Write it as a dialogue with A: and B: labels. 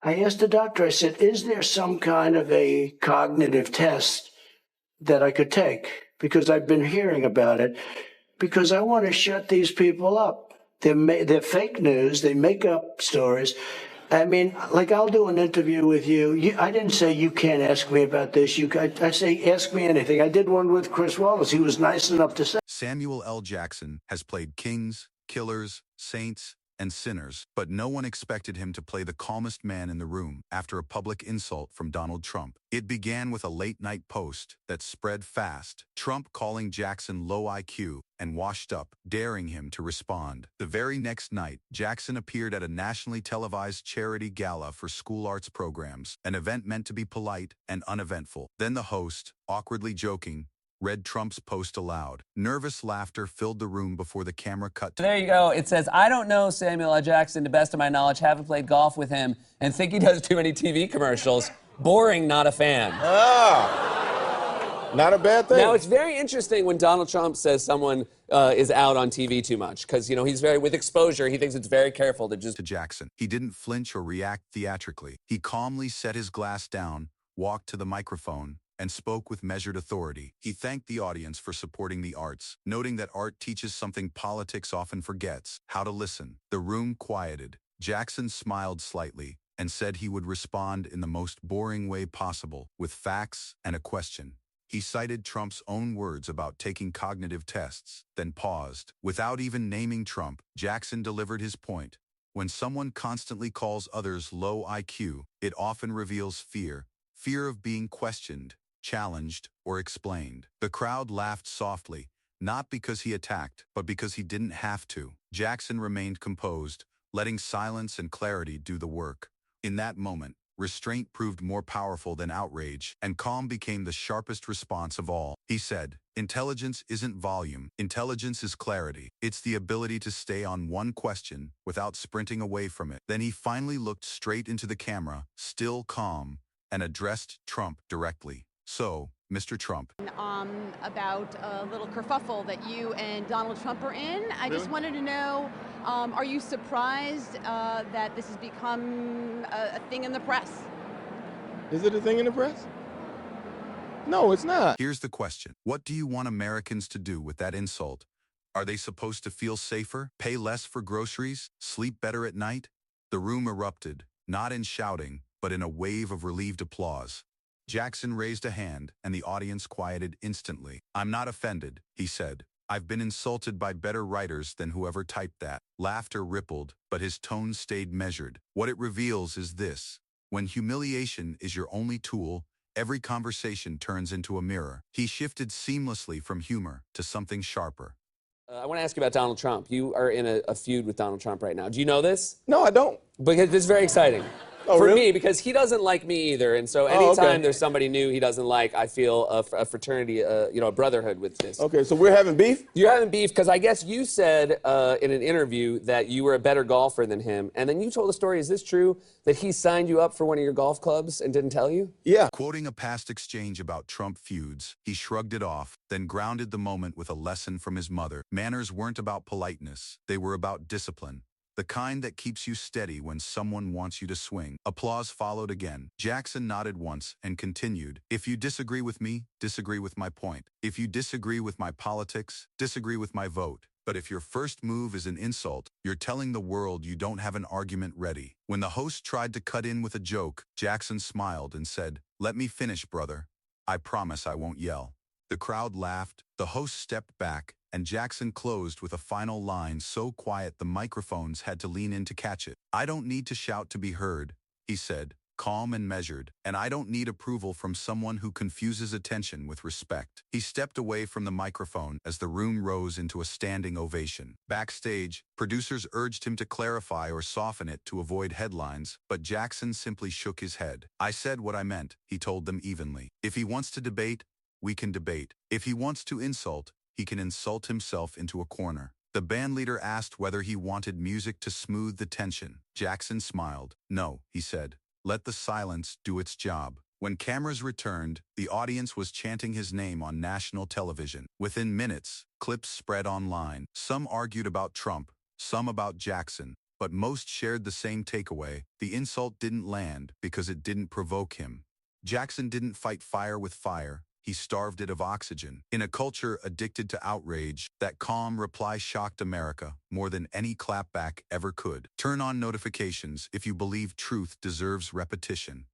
A: I asked the doctor, I said, is there some kind of a cognitive test that I could take? Because I've been hearing about it, because I want to shut these people up. They're fake news. They make up stories. I mean, like I'll do an interview with you. I didn't say you can't ask me about this. I say ask me anything. I did one with Chris Wallace. He was nice enough to say.
B: Samuel L. Jackson has played kings, killers, saints, and sinners, but no one expected him to play the calmest man in the room after a public insult from Donald Trump. It began with a late-night post that spread fast, Trump calling Jackson low IQ and washed up, daring him to respond. The very next night, Jackson appeared at a nationally televised charity gala for school arts programs, an event meant to be polite and uneventful. Then the host, awkwardly joking, read Trump's post aloud. Nervous laughter filled the room before the camera cut to...
C: There you go. It says, I don't know Samuel L. Jackson, to best of my knowledge, haven't played golf with him, and think he does too many TV commercials. Boring, not a fan.
D: Not a bad thing.
C: Now, it's very interesting when Donald Trump says someone is out on TV too much, because, you know, he's very, with exposure, he thinks it's very careful to just...
B: To Jackson. He didn't flinch or react theatrically. He calmly set his glass down, walked to the microphone, and spoke with measured authority. He thanked the audience for supporting the arts, noting that art teaches something politics often forgets: how to listen. The room quieted. Jackson smiled slightly and said he would respond in the most boring way possible, with facts and a question. He cited Trump's own words about taking cognitive tests, then paused. Without even naming Trump, Jackson delivered his point. When someone constantly calls others low IQ, it often reveals fear of being questioned, challenged, or explained. The crowd laughed softly, not because he attacked, but because he didn't have to. Jackson remained composed, letting silence and clarity do the work. In that moment, restraint proved more powerful than outrage, and calm became the sharpest response of all. He said, "Intelligence isn't volume. Intelligence is clarity. It's the ability to stay on one question without sprinting away from it." Then he finally looked straight into the camera, still calm, and addressed Trump directly. "So, Mr. Trump."
E: About a little kerfuffle that you and Donald Trump are in. I just wanted to know, are you surprised that this has become a thing in the press?
D: Is it a thing in the press? No, it's not.
B: Here's the question. What do you want Americans to do with that insult? Are they supposed to feel safer, pay less for groceries, sleep better at night? The room erupted, not in shouting, but in a wave of relieved applause. Jackson raised a hand, and the audience quieted instantly. "I'm not offended," he said. "I've been insulted by better writers than whoever typed that." Laughter rippled, but his tone stayed measured. What it reveals is this: when humiliation is your only tool, every conversation turns into a mirror. He shifted seamlessly from humor to something sharper.
C: I want to ask you about Donald Trump. You are in a feud with Donald Trump right now. Do you know this?
D: No, I don't.
C: Because this is very exciting.
D: Oh,
C: for
D: really?
C: me, because he doesn't like me either, and so anytime there's somebody new he doesn't like, I feel a fraternity, a brotherhood with this.
D: Okay, so we're having beef?
C: You're having beef because I guess you said in an interview that you were a better golfer than him, and then you told a story. Is this true that he signed you up for one of your golf clubs and didn't tell you?
D: Yeah.
B: Quoting a past exchange about Trump feuds, he shrugged it off, then grounded the moment with a lesson from his mother. Manners weren't about politeness. They were about discipline. The kind that keeps you steady when someone wants you to swing. Applause followed again. Jackson nodded once and continued, "If you disagree with me, disagree with my point. If you disagree with my politics, disagree with my vote. But if your first move is an insult, you're telling the world you don't have an argument ready." When the host tried to cut in with a joke, Jackson smiled and said, "Let me finish, brother. I promise I won't yell." The crowd laughed, the host stepped back, and Jackson closed with a final line so quiet the microphones had to lean in to catch it. "I don't need to shout to be heard," he said, calm and measured, "and I don't need approval from someone who confuses attention with respect." He stepped away from the microphone as the room rose into a standing ovation. Backstage, producers urged him to clarify or soften it to avoid headlines, but Jackson simply shook his head. "I said what I meant," he told them evenly. "If he wants to debate, we can debate. If he wants to insult, he can insult himself into a corner." The bandleader asked whether he wanted music to smooth the tension. Jackson smiled. "No," he said. "Let the silence do its job." When cameras returned, the audience was chanting his name on national television. Within minutes, clips spread online. Some argued about Trump, some about Jackson. But most shared the same takeaway: the insult didn't land because it didn't provoke him. Jackson didn't fight fire with fire, he starved it of oxygen. In a culture addicted to outrage, that calm reply shocked America more than any clapback ever could. Turn on notifications if you believe truth deserves repetition.